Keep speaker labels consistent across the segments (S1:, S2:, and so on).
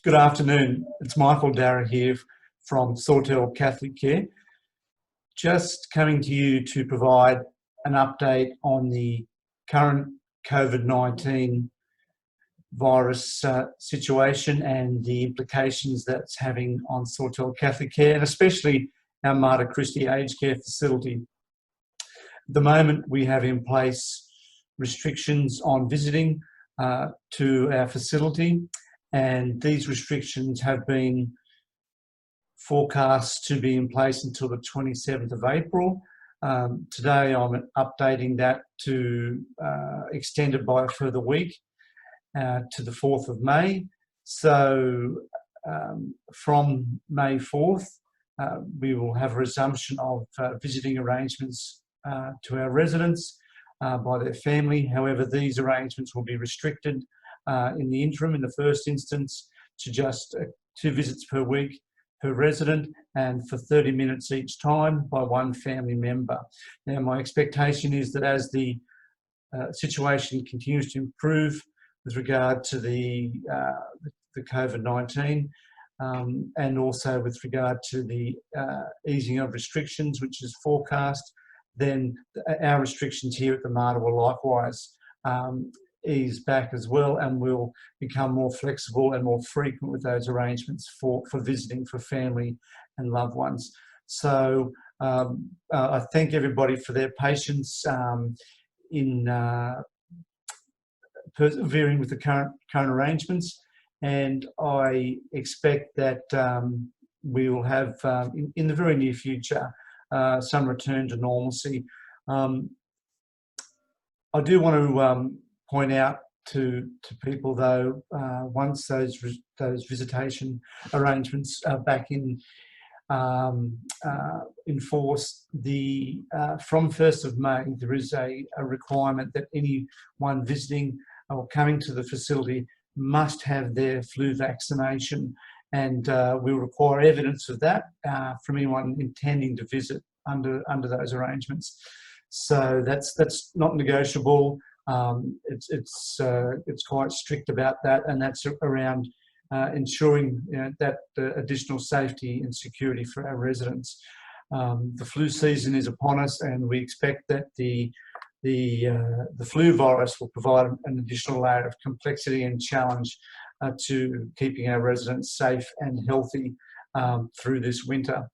S1: Good afternoon. It's Michael Darragh here from Sawtell Catholic Care. Just coming to you to provide an update on the current COVID-19 virus situation and the implications that's having on Sawtell Catholic Care, and especially our Mater Christi aged care facility. At the moment, we have in place restrictions on visiting to our facility, and these restrictions have been forecast to be in place until the 27th of April. Today I'm updating that to extend it by a further week to the 4th of May. So from May 4th, we will have a resumption of visiting arrangements to our residents by their family. However, these arrangements will be restricted in the interim, in the first instance, to just 2 visits per week per resident and for 30 minutes each time by one family member. Now, my expectation is that as the situation continues to improve with regard to the COVID-19 and also with regard to the easing of restrictions, which is forecast, then our restrictions here at the Mater will likewise ease back as well, and we'll become more flexible and more frequent with those arrangements for visiting for family and loved ones. So I thank everybody for their patience in persevering with the current arrangements, and I expect that we will have in the very near future some return to normalcy. I do want to point out to people, though, once those visitation arrangements are back in force, from 1st of May there is a requirement that anyone visiting or coming to the facility must have their flu vaccination, and we'll require evidence of that from anyone intending to visit under those arrangements. So that's not negotiable. It's quite strict about that, and that's around ensuring that additional safety and security for our residents. The flu season is upon us, and we expect that the flu virus will provide an additional layer of complexity and challenge to keeping our residents safe and healthy through this winter.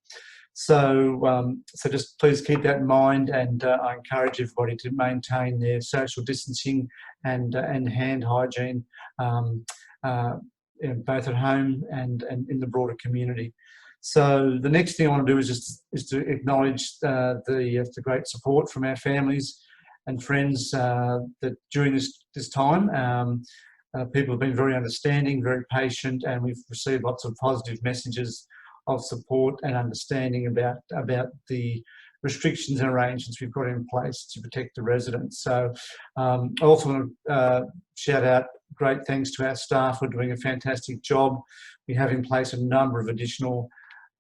S1: So just please keep that in mind, and I encourage everybody to maintain their social distancing and hand hygiene, both at home and in the broader community. So the next thing I want to do is to acknowledge the great support from our families and friends that during this time. People have been very understanding, very patient, and we've received lots of positive messages of support and understanding about the restrictions and arrangements we've got in place to protect the residents. So I also want to shout out great thanks to our staff who are doing a fantastic job. We have in place a number of additional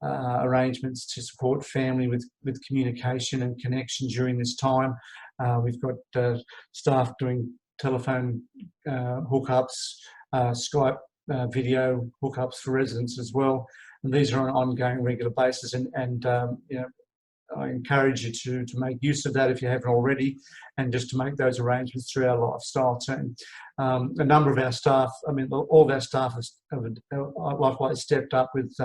S1: arrangements to support family with communication and connection during this time. We've got staff doing telephone hookups, Skype video hookups for residents as well. And these are on an ongoing, regular basis, and I encourage you to make use of that if you haven't already, and just to make those arrangements through our lifestyle team. A number of our staff, all of our staff have likewise stepped up with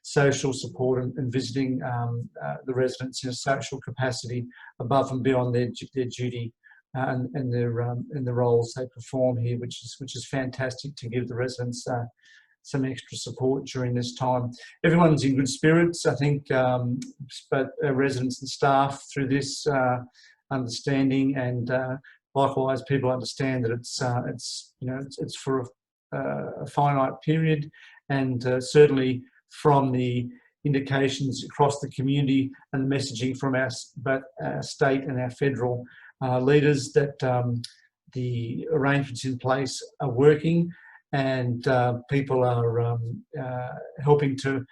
S1: social support and visiting the residents in a social capacity above and beyond their duty and the roles they perform here, which is fantastic to give the residents some extra support during this time. Everyone's in good spirits, I think, but our residents and staff through this understanding, and likewise people understand that it's for a finite period, and certainly from the indications across the community and the messaging from both our state and our federal leaders that the arrangements in place are working, and people are helping to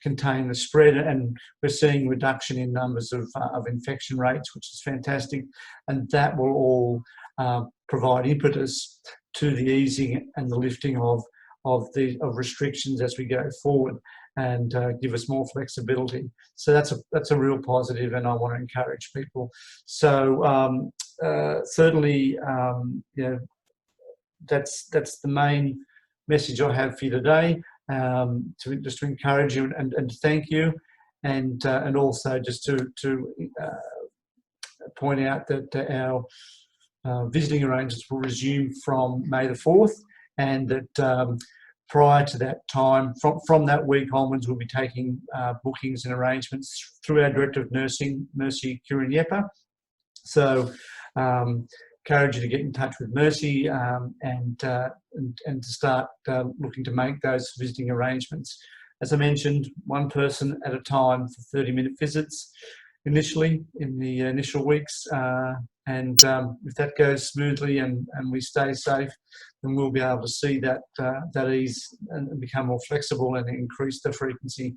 S1: contain the spread, and we're seeing reduction in numbers of infection rates, which is fantastic, and that will all provide impetus to the easing and the lifting of restrictions as we go forward, and give us more flexibility. So that's a real positive, and I want to encourage people. So certainly, you know, that's the main message I have for you today. Just to encourage you and to thank you, and also just to point out that our visiting arrangements will resume from May the 4th, and that prior to that time, from that week onwards, we'll be taking bookings and arrangements through our Director of Nursing, Mercy Kirinyeppa. So encourage you to get in touch with Mercy and to start looking to make those visiting arrangements. As I mentioned, one person at a time for 30-minute visits initially in the initial weeks, and if that goes smoothly and we stay safe, then we'll be able to see that that ease and become more flexible and increase the frequency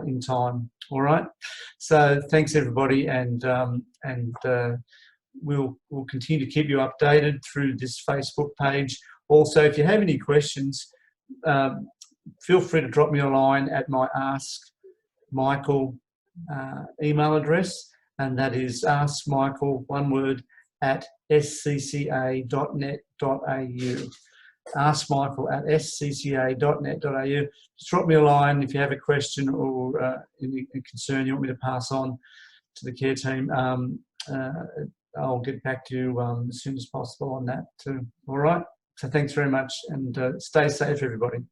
S1: in time. All right. So thanks everybody, and we'll continue to keep you updated through this Facebook page. Also, if you have any questions, feel free to drop me a line at my Ask Michael email address, and that is askmichael, one word, at scca.net.au. Askmichael at scca.net.au. Just drop me a line if you have a question or any concern you want me to pass on to the care team. I'll get back to you as soon as possible on that too. All right. So thanks very much, and stay safe, everybody.